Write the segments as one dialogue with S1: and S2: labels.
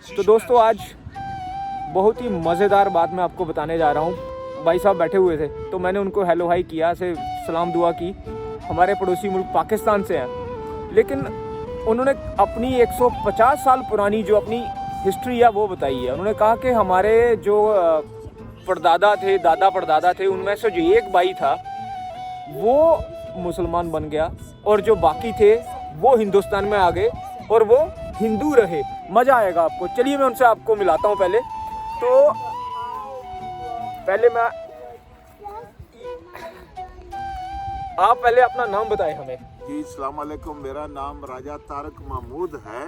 S1: तो दोस्तों आज बहुत ही मज़ेदार बात मैं आपको बताने जा रहा हूँ। भाई साहब बैठे हुए थे तो मैंने उनको हेलो हाई किया, से सलाम दुआ की। हमारे पड़ोसी मुल्क पाकिस्तान से हैं, लेकिन उन्होंने अपनी 150 साल पुरानी जो अपनी हिस्ट्री है वो बताई है। उन्होंने कहा कि हमारे जो परदादा थे, दादा परदादा थे, उनमें से जो एक भाई था वो मुसलमान बन गया और जो बाकी थे वो हिंदुस्तान में आ गए और वो हिंदू रहे। मज़ा आएगा आपको। चलिए मैं उनसे आपको मिलाता हूँ। पहले आप पहले अपना नाम बताएं हमें।
S2: जी अस्सलाम वालेकुम, मेरा नाम राजा तारक महमूद है।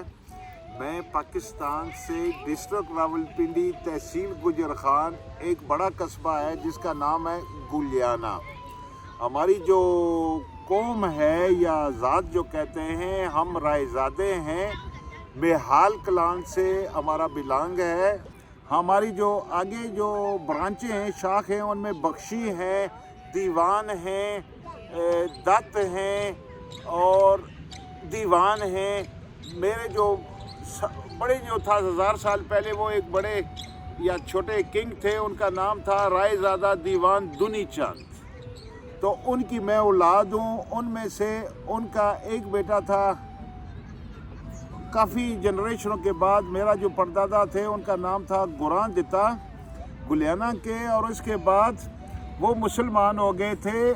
S2: मैं पाकिस्तान से डिस्ट्रिक्ट रावलपिंडी, तहसील गुजर खान, एक बड़ा कस्बा है जिसका नाम है गुलियाना। हमारी जो कौम है या ज़ात जो कहते हैं, हम रायज़ादे हैं। बेहाल क्लान से हमारा बिलोंग है। हमारी जो आगे जो ब्रांचें हैं, शाख हैं, उनमें बख्शी हैं, दीवान हैं, दत्त हैं और दीवान हैं। मेरे जो बड़े जो था 1000 साल पहले, वो एक बड़े या छोटे किंग थे, उनका नाम था रायज़ादा दीवान दुनी चंद। तो उनकी मैं औलाद हूँ। उनमें से उनका एक बेटा था। काफ़ी जनरेशनों के बाद मेरा जो परदादा थे उनका नाम था गुरान दिता गुलियाना के, और उसके बाद वो मुसलमान हो गए थे।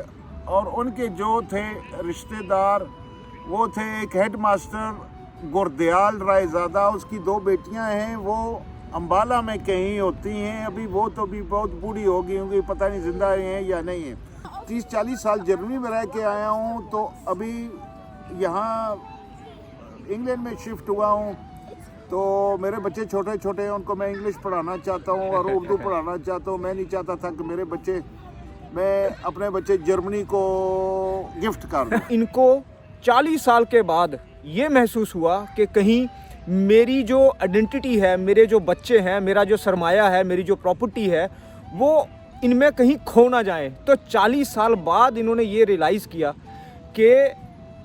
S2: और उनके जो थे रिश्तेदार वो थे एक हेड मास्टर गुरदयाल रायज़ादा, उसकी 2 बेटियां हैं, वो अम्बाला में कहीं होती हैं। अभी वो तो भी बहुत बूढ़ी हो गई होंगी, पता नहीं जिंदा हैं या नहीं है। 30-40 साल जर्मनी में रह के आया हूँ, तो अभी यहाँ इंग्लैंड में शिफ्ट हुआ हूँ। तो मेरे बच्चे छोटे छोटे हैं, उनको मैं इंग्लिश पढ़ाना चाहता हूँ और उर्दू पढ़ाना चाहता हूँ। मैं नहीं चाहता था कि मैं अपने बच्चे जर्मनी को गिफ्ट कर दूँ।
S1: इनको 40 साल के बाद ये महसूस हुआ कि कहीं मेरी जो आइडेंटिटी है, मेरे जो बच्चे हैं, मेरा जो सरमाया है, मेरी जो प्रॉपर्टी है, वो इनमें कहीं खो ना जाए। तो 40 साल बाद इन्होंने ये रियलाइज़ किया कि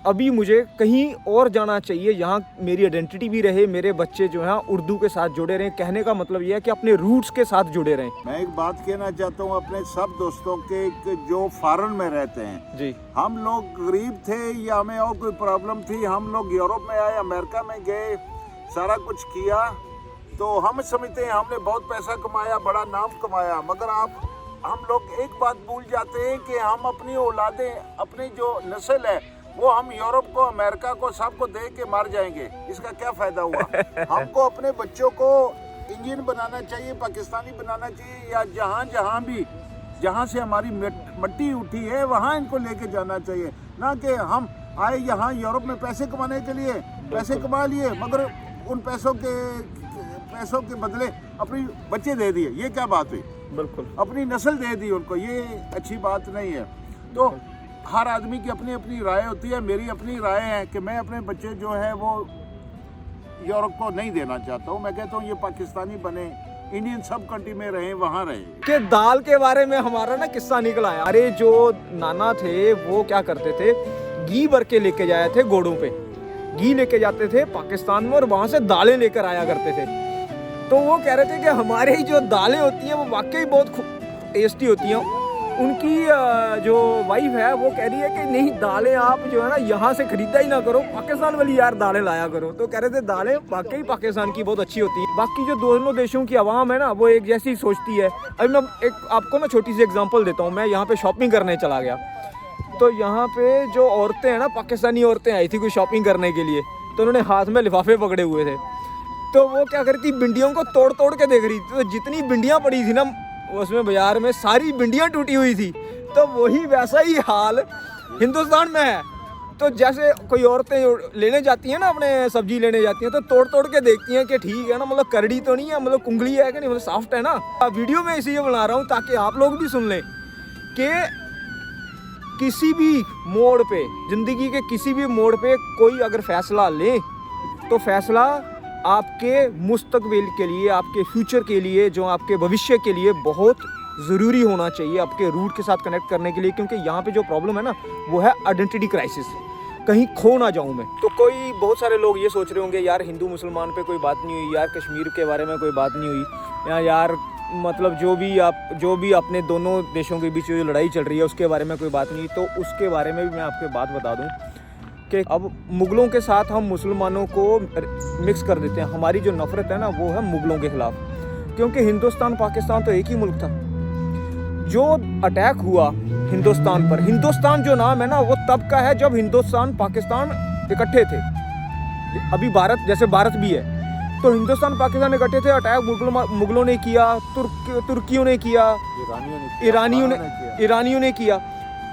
S1: अभी मुझे कहीं और जाना चाहिए, यहाँ मेरी आइडेंटिटी भी रहे, मेरे बच्चे जो हैं उर्दू के साथ जुड़े रहें। कहने का मतलब ये है कि अपने रूट्स के साथ जुड़े रहें।
S2: मैं एक बात कहना चाहता हूँ अपने सब दोस्तों के जो फॉरेन में रहते हैं
S1: जी।
S2: हम लोग गरीब थे या हमें और कोई प्रॉब्लम थी, हम लोग यूरोप में आए, अमेरिका में गए, सारा कुछ किया, तो हम समझते हैं हमने बहुत पैसा कमाया, बड़ा नाम कमाया। मगर हम लोग एक बात भूल जाते हैं कि हम अपनी औलादें, अपनी जो नस्ल है, वो हम यूरोप को, अमेरिका को, सबको दे के मर जाएंगे। इसका क्या फ़ायदा हुआ? हमको अपने बच्चों को इंडियन बनाना चाहिए, पाकिस्तानी बनाना चाहिए, या जहाँ से हमारी मिट्टी उठी है वहाँ इनको लेके जाना चाहिए। ना कि हम आए यहाँ यूरोप में पैसे कमाने के लिए, पैसे कमा लिए मगर उन पैसों के बदले अपनी बच्चे दे दिए। ये क्या बात हुई?
S1: बिल्कुल।
S2: अपनी नस्ल दे दी उनको, ये अच्छी बात नहीं है। तो हर आदमी की अपनी अपनी राय होती है। मेरी अपनी राय है कि मैं अपने बच्चे जो है वो यूरोप को नहीं देना चाहता हूँ। मैं कहता हूँ ये पाकिस्तानी बने, इंडियन सब कंट्री में रहे, वहाँ रहे।
S1: कि दाल के बारे में हमारा ना किस्सा निकला है। अरे जो नाना थे वो क्या करते थे, घी भर के लेके जाए थे, घोड़ों पे घी लेके जाते थे पाकिस्तान में, और वहाँ से दालें लेकर आया करते थे। तो वो कह रहे थे कि हमारे ही जो दालें होती हैं वो वाकई बहुत टेस्टी होती हैं। उनकी जो वाइफ है वो कह रही है कि नहीं, दालें आप जो है ना यहाँ से खरीदा ही ना करो, पाकिस्तान वाली यार दालें लाया करो। तो कह रहे थे दालें वाकई पाकिस्तान की बहुत अच्छी होती हैं। बाकी जो दोनों देशों की आवाम है ना वो एक जैसी सोचती है। अभी मैं एक आपको ना छोटी सी एग्जांपल देता हूँ। मैं यहाँ पे शॉपिंग करने चला गया, तो यहाँ पे जो औरतें हैं ना, पाकिस्तानी औरतें आई थी कोई शॉपिंग करने के लिए, तो उन्होंने हाथ में लिफाफे पकड़े हुए थे। तो वो क्या करती, भिंडियों को तोड़ तोड़ के देख रही थी। तो जितनी भिंडियाँ पड़ी थी ना उसमें बाजार में, सारी भिंडियाँ टूटी हुई थी। तो वही वैसा ही हाल हिंदुस्तान में है। तो जैसे कोई औरतें लेने जाती हैं ना, अपने सब्जी लेने जाती हैं, तो तोड़ तोड़ के देखती हैं कि ठीक है ना, मतलब करड़ी तो नहीं है, मतलब कुंगली है कि नहीं, मतलब सॉफ्ट है ना। वीडियो में इसीलिए बना रहा हूँ ताकि आप लोग भी सुन लें कि किसी भी मोड़ पे, ज़िंदगी के किसी भी मोड़ पे कोई अगर फैसला ले तो फैसला आपके मुस्तकबिल के लिए, आपके फ्यूचर के लिए, जो आपके भविष्य के लिए बहुत ज़रूरी होना चाहिए, आपके रूट के साथ कनेक्ट करने के लिए। क्योंकि यहाँ पे जो प्रॉब्लम है ना वो है आइडेंटिटी क्राइसिस। कहीं खो ना जाऊं मैं। तो कोई बहुत सारे लोग ये सोच रहे होंगे यार हिंदू मुसलमान पे कोई बात नहीं हुई, यार कश्मीर के बारे में कोई बात नहीं हुई, या यार मतलब जो भी अपने दोनों देशों के बीच जो लड़ाई चल रही है उसके बारे में कोई बात नहीं। तो उसके बारे में भी मैं आपको बात बता दूं कि अब मुग़लों के साथ हम मुसलमानों को मिक्स कर देते हैं। हमारी जो नफ़रत है ना वो है मुग़लों के ख़िलाफ़, क्योंकि हिंदुस्तान पाकिस्तान तो एक ही मुल्क था। जो अटैक हुआ हिंदुस्तान पर, हिंदुस्तान जो नाम है ना वो तब का है जब हिंदुस्तान पाकिस्तान इकट्ठे थे। अभी भारत जैसे भारत भी है, तो हिंदुस्तान पाकिस्तान इकट्ठे थे। अटैक मुग़लों ने किया, तुर्कियों ने किया, ईरानियों ने किया।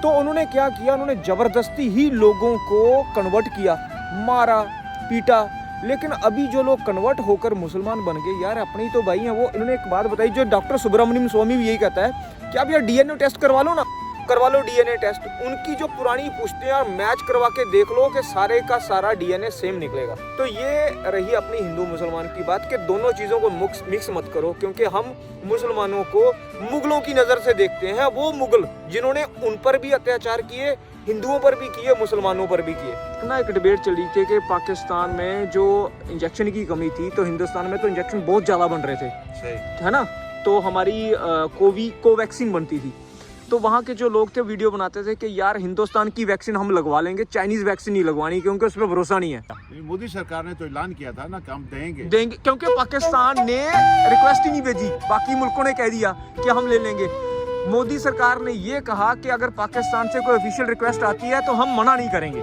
S1: तो उन्होंने क्या किया, उन्होंने ज़बरदस्ती ही लोगों को कन्वर्ट किया, मारा पीटा। लेकिन अभी जो लोग कन्वर्ट होकर मुसलमान बन गए, यार अपने ही तो भाई हैं वो। इन्होंने एक बात बताई जो डॉक्टर सुब्रमण्यम स्वामी भी यही कहता है कि आप यार डीएनए टेस्ट करवा लो ना, करवा लो डीएनए टेस्ट। उनकी जो पुरानी पुश्तियाँ मैच करवा के देख लो कि सारे का सारा डीएनए सेम निकलेगा। तो ये रही अपनी हिंदू मुसलमान की बात कि दोनों चीज़ों को मिक्स मत करो, क्योंकि हम मुसलमानों को मुग़लों की नज़र से देखते हैं। वो मुग़ल जिन्होंने उन पर भी अत्याचार किए, हिंदुओं पर भी किए, मुसलमानों पर भी किए ना। एक डिबेट चली थी कि पाकिस्तान में जो इंजेक्शन की कमी थी, तो हिंदुस्तान में तो इंजेक्शन बहुत ज़्यादा बन रहे थे, है ना। तो हमारी कोवैक्सीन बनती थी, तो वहाँ के जो लोग थे वीडियो बनाते थे कि यार हिंदुस्तान की वैक्सीन हम लगवा लेंगे, चाइनीज़ वैक्सीन नहीं लगवानी क्योंकि उस पर भरोसा नहीं है।
S2: मोदी सरकार ने तो ऐलान किया था ना कि हम देंगे,
S1: क्योंकि पाकिस्तान ने रिक्वेस्ट ही नहीं भेजी, बाकी मुल्कों ने कह दिया कि हम ले लेंगे। मोदी सरकार ने ये कहा कि अगर पाकिस्तान से कोई ऑफिशियल रिक्वेस्ट आती है तो हम मना नहीं करेंगे।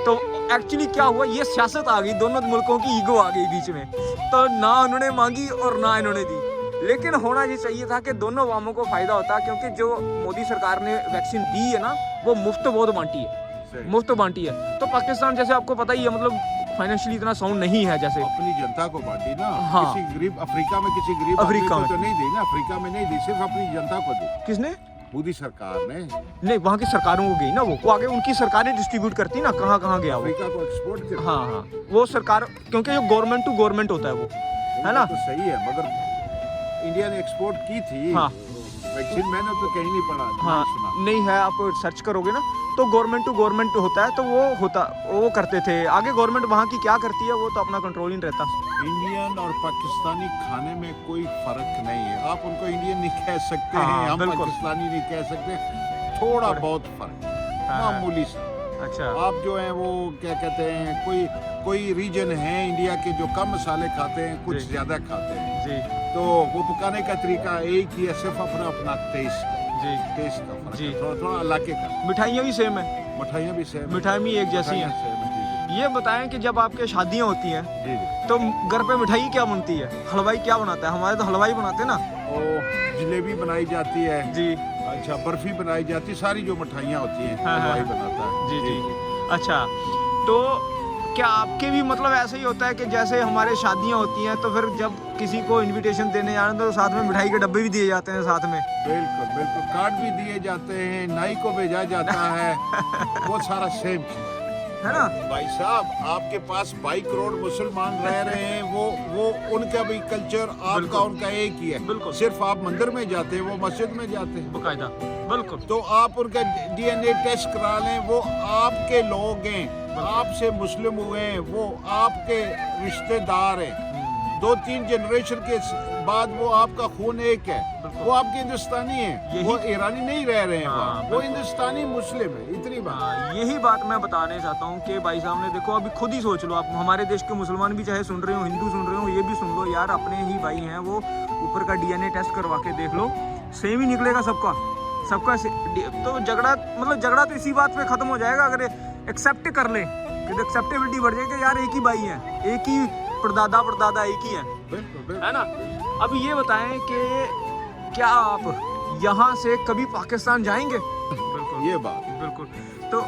S1: तो एक्चुअली क्या हुआ, ये सियासत आ गई, दोनों मुल्कों की ईगो आ गई बीच में। तो ना उन्होंने मांगी और ना इन्होंने दी। लेकिन होना ये चाहिए था कि दोनों अवामों को फ़ायदा होता, क्योंकि जो मोदी सरकार ने वैक्सीन दी है ना वो मुफ्त बहुत बांटी है, मुफ्त बांटी है। तो पाकिस्तान जैसे आपको पता ही है, मतलब फाइनेंशियली इतना साउंड नहीं है, जैसे
S2: अपनी जनता को बांटी ना।
S1: हाँ।
S2: किसी गरीब अफ्रीका में किसी गरीब
S1: अफ्रीका में
S2: तो नहीं दी ना, अफ्रीका में नहीं दी, सिर्फ अपनी जनता को दी।
S1: किसने?
S2: मोदी सरकार ने।
S1: नहीं, वहाँ की सरकारों को गई ना वो आगे उनकी सरकारें डिस्ट्रीब्यूट करती ना, कहाँ कहाँ गया वो।
S2: अफ्रीका को एक्सपोर्ट किया।
S1: हाँ, वो सरकार, क्योंकि जो गवर्नमेंट टू गवर्नमेंट होता है वो, है ना।
S2: तो सही है, मगर इंडिया ने एक्सपोर्ट की थी।
S1: हाँ।
S2: वैक्सीन मैंने तो कहीं नहीं पढ़ा।
S1: हाँ, नहीं है, आप सर्च करोगे ना तो गवर्नमेंट टू गवर्नमेंट होता है, तो वो करते थे। आगे गवर्नमेंट वहाँ की क्या करती है वो तो अपना कंट्रोल ही रहता।
S2: इंडियन और पाकिस्तानी खाने में कोई फर्क नहीं है। आप उनको इंडियन नहीं कह सकते हैं, हम पाकिस्तानी नहीं कह सकते, थोड़ा बहुत फर्क, मामूली सा।
S1: अच्छा,
S2: आप जो है वो क्या कहते हैं, कोई रीजन है इंडिया के जो कम मसाले खाते हैं, कुछ ज्यादा खाते हैं
S1: जी।
S2: तो वो पकाने का तरीका एक ही है, सिर्फ अपना टेस्ट का फर्क है, थोड़ा इलाके का।
S1: मिठाइयाँ भी सेम है,
S2: मिठाइयाँ भी सेम,
S1: मिठाई भी एक जैसी हैं। ये बताएं कि जब आपके शादियाँ होती हैं तो घर पे मिठाई क्या बनती है, हलवाई क्या बनाता है? हमारे तो हलवाई बनाते हैं ना।
S2: जलेबी बनाई जाती है
S1: जी,
S2: अच्छा, बर्फी बनाई जाती है, सारी जो मिठाइयाँ होती हैं हलवाई बनाता है।
S1: जी। अच्छा, तो क्या आपके भी मतलब ऐसे ही होता है कि जैसे हमारे शादियाँ होती हैं तो फिर जब किसी को इनविटेशन देने जाना तो साथ में मिठाई के डब्बे भी दिए जाते हैं साथ में?
S2: बिल्कुल, कार्ड भी दिए जाते हैं, नाई को भेजा जाता है, वो सारा सेम
S1: है ना।
S2: भाई साहब, आपके पास 22 करोड़ मुसलमान रह रहे हैं, वो उनका भी कल्चर आपका उनका एक ही है।
S1: बिल्कुल,
S2: सिर्फ आप मंदिर में जाते हैं, वो मस्जिद में जाते हैं
S1: बकायदा। बिल्कुल,
S2: तो आप उनका डीएनए टेस्ट करा लें, वो आपके लोग हैं, आपसे मुस्लिम हुए हैं, वो आपके रिश्तेदार हैं। 2-3 जनरेशन के बाद वो आपका खून एक है, वो आपके हिंदुस्तानी है, वो ईरानी नहीं रह रहे हैं, वो हिंदुस्तानी मुस्लिम है। इतनी बात,
S1: यही बात मैं बताने चाहता हूँ कि भाई साहब ने देखो, अभी खुद ही सोच लो आप, हमारे देश के मुसलमान भी चाहे सुन रहे हो, हिंदू सुन रहे हो, ये भी सुन लो यार, अपने ही भाई हैं वो, ऊपर का डीएनए टेस्ट करवा के देख लो, सेम ही निकलेगा सबका। तो झगड़ा तो इसी बात पे खत्म हो जाएगा अगर एक्सेप्ट कर ले, एक्सेप्टेबिलिटी बढ़ जाएगी यार, एक ही भाई है, एक ही परदादा एक ही है।
S2: बिल्कुल,
S1: है ना। अब ये बताएं कि क्या आप यहाँ से कभी पाकिस्तान जाएंगे? बिल्कुल,
S2: ये बात
S1: बिल्कुल। तो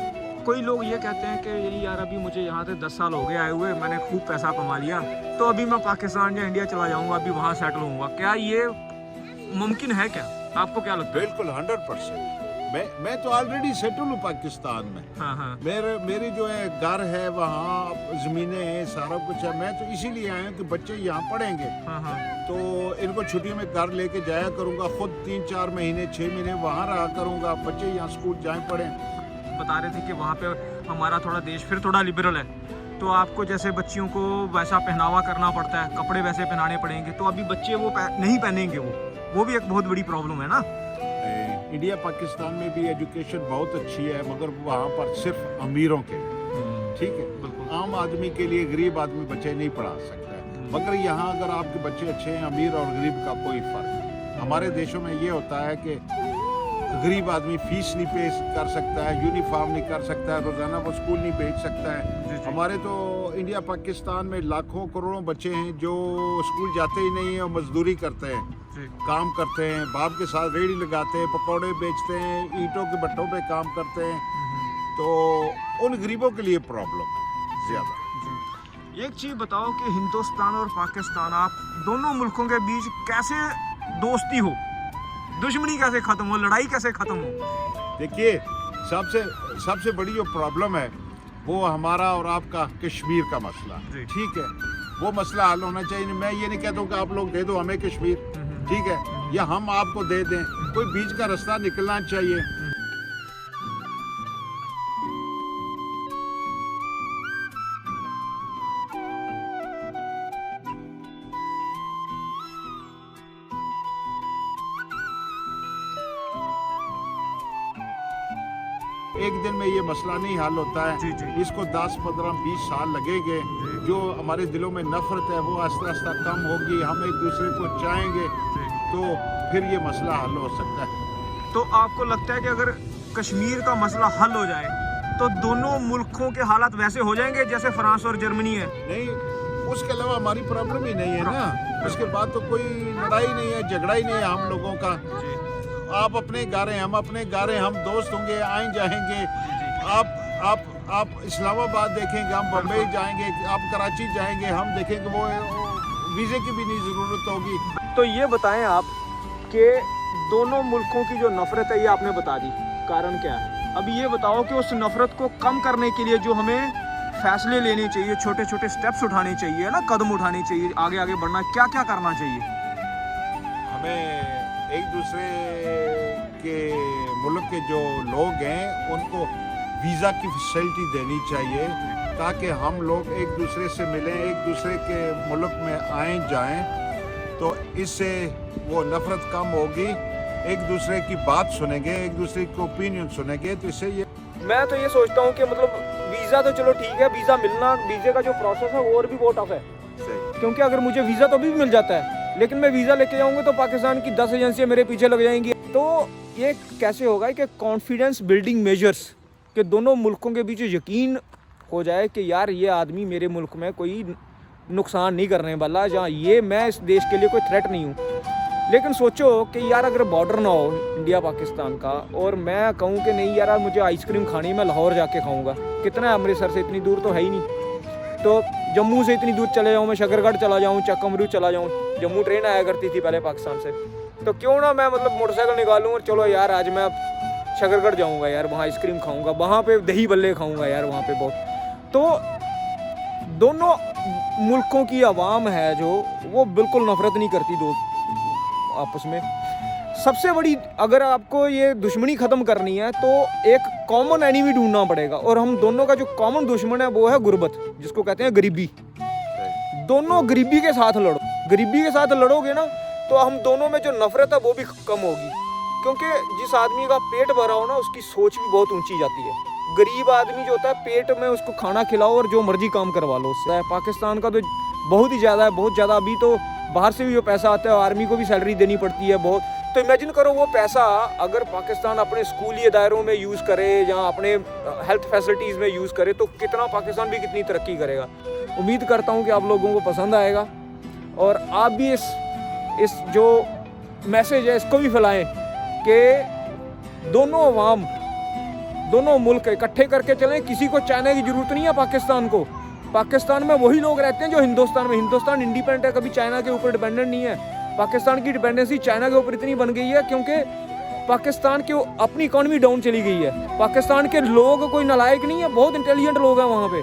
S1: कोई लोग ये कहते हैं कि यही यार, अभी मुझे यहाँ से 10 साल हो गए आए हुए, मैंने खूब पैसा कमा लिया, तो अभी मैं पाकिस्तान या इंडिया चला जाऊँगा, अभी वहाँ सेटल होऊंगा। क्या ये मुमकिन है? क्या आपको क्या लगता है?
S2: बिल्कुल 100%। मैं तो ऑलरेडी सेटल हूँ पाकिस्तान में।
S1: हाँ।
S2: मेरी जो है घर है, वहाँ ज़मीनें हैं, सारा कुछ है। मैं तो इसीलिए आया हूँ कि बच्चे यहाँ पढ़ेंगे।
S1: हाँ।
S2: तो इनको छुट्टियों में घर लेके जाया करूँगा, खुद 3-4 महीने 6 महीने वहाँ रहा करूँगा, बच्चे यहाँ स्कूल जाएं पढ़ें।
S1: बता रहे थे कि वहाँ पे हमारा थोड़ा देश फिर थोड़ा लिबरल है, तो आपको जैसे बच्चियों को वैसा पहनावा करना पड़ता है, कपड़े वैसे पहनाने पड़ेंगे, तो अभी बच्चे वो नहीं पहनेंगे, वो भी एक बहुत बड़ी प्रॉब्लम है ना।
S2: इंडिया पाकिस्तान में भी एजुकेशन बहुत अच्छी है, मगर वहाँ पर सिर्फ अमीरों के लिए, ठीक है, आम आदमी के लिए गरीब आदमी बच्चे नहीं पढ़ा सकता है। मगर यहाँ अगर आपके बच्चे अच्छे हैं, अमीर और गरीब का कोई फर्क नहीं। हमारे देशों में ये होता है कि गरीब आदमी फीस नहीं पे कर सकता है, यूनिफॉर्म नहीं कर सकता है, रोजाना वो स्कूल नहीं भेज सकता है। हमारे तो इंडिया पाकिस्तान में लाखों करोड़ों बच्चे हैं जो स्कूल जाते ही नहीं है और मजदूरी करते हैं, काम करते हैं, बाप के साथ रेहड़ी लगाते हैं, पकौड़े बेचते हैं, ईंटों के भट्टों पे काम करते हैं। तो उन गरीबों के लिए प्रॉब्लम है ज़्यादा।
S1: एक चीज़ बताओ कि हिंदुस्तान और पाकिस्तान, आप दोनों मुल्कों के बीच कैसे दोस्ती हो, दुश्मनी कैसे खत्म हो, लड़ाई कैसे खत्म हो?
S2: देखिए, सबसे बड़ी जो प्रॉब्लम है वो हमारा और आपका कश्मीर का मसला, ठीक है, वो मसला हल होना चाहिए। मैं ये नहीं कहता हूँ कि आप लोग दे दो हमें कश्मीर, ठीक है, या हम आपको दे दें, कोई बीच का रास्ता निकलना चाहिए। एक दिन में ये मसला नहीं हल होता है, इसको 10, 15, 20 साल लगेंगे। जो हमारे दिलों में नफरत है वो आस्ता आस्ता कम होगी, हम एक दूसरे को चाहेंगे, तो फिर ये मसला हल हो सकता है।
S1: तो आपको लगता है कि अगर कश्मीर का मसला हल हो जाए तो दोनों मुल्कों के हालात वैसे हो जाएंगे जैसे फ्रांस और जर्मनी है?
S2: नहीं, उसके अलावा हमारी प्रॉब्लम ही नहीं है ना। उसके बाद तो कोई लड़ाई नहीं है, झगड़ा ही नहीं है हम लोगों का। आप अपने घर हैं, हम अपने घर हैं, हम दोस्त होंगे, आए जाएंगे। आप इस्लामाबाद देखेंगे, हम बम्बई जाएंगे, आप कराची जाएंगे, हम देखेंगे, वो वीज़े की भी नहीं ज़रूरत होगी।
S1: तो ये बताएं आप कि दोनों मुल्कों की जो नफ़रत है ये आपने बता दी, कारण क्या है। अभी ये बताओ कि उस नफ़रत को कम करने के लिए जो हमें फैसले लेने चाहिए, छोटे छोटे स्टेप्स उठाने चाहिए ना, कदम उठाने चाहिए, आगे आगे बढ़ना, क्या क्या करना चाहिए?
S2: हमें एक दूसरे के मुल्क के जो लोग हैं उनको वीज़ा की फैसिलिटी देनी चाहिए, ताकि हम लोग एक दूसरे से मिलें, एक दूसरे के मुल्क में आए जाएं, तो इससे वो नफ़रत कम होगी, एक दूसरे की बात सुनेंगे, एक दूसरे की ओपिनियन सुनेंगे, तो इससे ये।
S1: मैं तो ये सोचता हूँ कि मतलब वीज़ा तो चलो ठीक है, वीज़ा मिलना, वीज़े का जो प्रोसेस है वो और भी बहुत टफ है, क्योंकि अगर मुझे वीज़ा तो अभी भी मिल जाता है, लेकिन मैं वीज़ा लेके जाऊँगा तो पाकिस्तान की 10 एजेंसियाँ मेरे पीछे लग जाएंगी। तो ये कैसे होगा कि कॉन्फिडेंस बिल्डिंग मेजर्स कि दोनों मुल्कों के बीच यकीन हो जाए कि यार ये आदमी मेरे मुल्क में कोई नुकसान नहीं करने वाला, जहाँ ये मैं इस देश के लिए कोई थ्रेट नहीं हूँ। लेकिन सोचो कि यार अगर बॉर्डर ना हो इंडिया पाकिस्तान का, और मैं कहूँ कि नहीं यार मुझे आइसक्रीम खानी, मैं लाहौर जाके खाऊँगा, कितना है अमृतसर से, इतनी दूर तो है ही नहीं, तो जम्मू से इतनी दूर चले जाऊँ, मैं शकरगढ़ चला जाऊँ, चक्कमरू चला जाऊँ, जम्मू ट्रेन आया करती थी पहले पाकिस्तान से, तो क्यों ना मैं मतलब मोटरसाइकिल निकालूँ और चलो यार आज मैं शकरगढ़ जाऊँगा यार, वहाँ आइसक्रीम खाऊँगा, वहाँ पे दही बल्ले खाऊँगा यार, वहाँ पे बहुत। तो दोनों मुल्कों की आवाम है जो वो बिल्कुल नफरत नहीं करती दो आपस में। सबसे बड़ी अगर आपको ये दुश्मनी ख़त्म करनी है तो एक कॉमन एनिमी ढूंढना पड़ेगा, और हम दोनों का जो कॉमन दुश्मन है वो है गुर्बत, जिसको कहते हैं गरीबी। दोनों गरीबी के साथ लड़ो, गरीबी के साथ लड़ोगे ना तो हम दोनों में जो नफरत है वो भी कम होगी, क्योंकि जिस आदमी का पेट भरा हो ना उसकी सोच भी बहुत ऊंची जाती है। गरीब आदमी जो होता है पेट में उसको खाना खिलाओ और जो मर्जी काम करवा लो उससे। पाकिस्तान का तो बहुत ही ज़्यादा है, बहुत ज़्यादा। अभी तो बाहर से भी जो पैसा आता है, आर्मी को भी सैलरी देनी पड़ती है बहुत। तो इमेजिन करो वो पैसा अगर पाकिस्तान अपने स्कूली इदारों में यूज़ करे या अपने हेल्थ फैसिलिटीज़ में यूज़ करे तो कितना पाकिस्तान भी कितनी तरक्की करेगा। उम्मीद करता हूँ कि आप लोगों को पसंद आएगा और आप भी इस जो मैसेज है इसको भी फैलाएं कि दोनों अवाम, दोनों मुल्क इकट्ठे करके चलें। किसी को चाहने की ज़रूरत नहीं है पाकिस्तान को। पाकिस्तान में वही लोग रहते हैं जो हिंदुस्तान में। हिंदुस्तान इंडिपेंडेंट है, कभी चाइना के ऊपर डिपेंडेंट नहीं है। पाकिस्तान की डिपेंडेंसी चाइना के ऊपर इतनी बन गई है क्योंकि पाकिस्तान की अपनी इकॉनमी डाउन चली गई है। पाकिस्तान के लोग कोई नालायक नहीं है, बहुत इंटेलिजेंट लोग हैं वहाँ पे,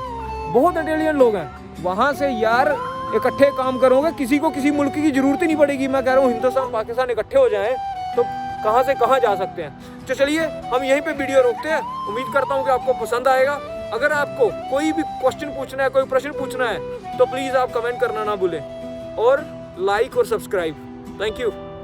S1: बहुत इंटेलिजेंट लोग हैं। वहाँ से यार इकट्ठे काम करोगे, किसी को किसी मुल्क की ज़रूरत ही नहीं पड़ेगी। मैं कह रहा हूँ हिंदुस्तान पाकिस्तान इकट्ठे हो जाएँ तो कहाँ से कहाँ जा सकते हैं। तो चलिए हम यहीं पे वीडियो रोकते हैं। उम्मीद करता हूँ कि आपको पसंद आएगा। अगर आपको कोई भी क्वेश्चन पूछना है, कोई प्रश्न पूछना है, तो प्लीज़ आप कमेंट करना ना भूलें और लाइक और सब्सक्राइब। Thank you.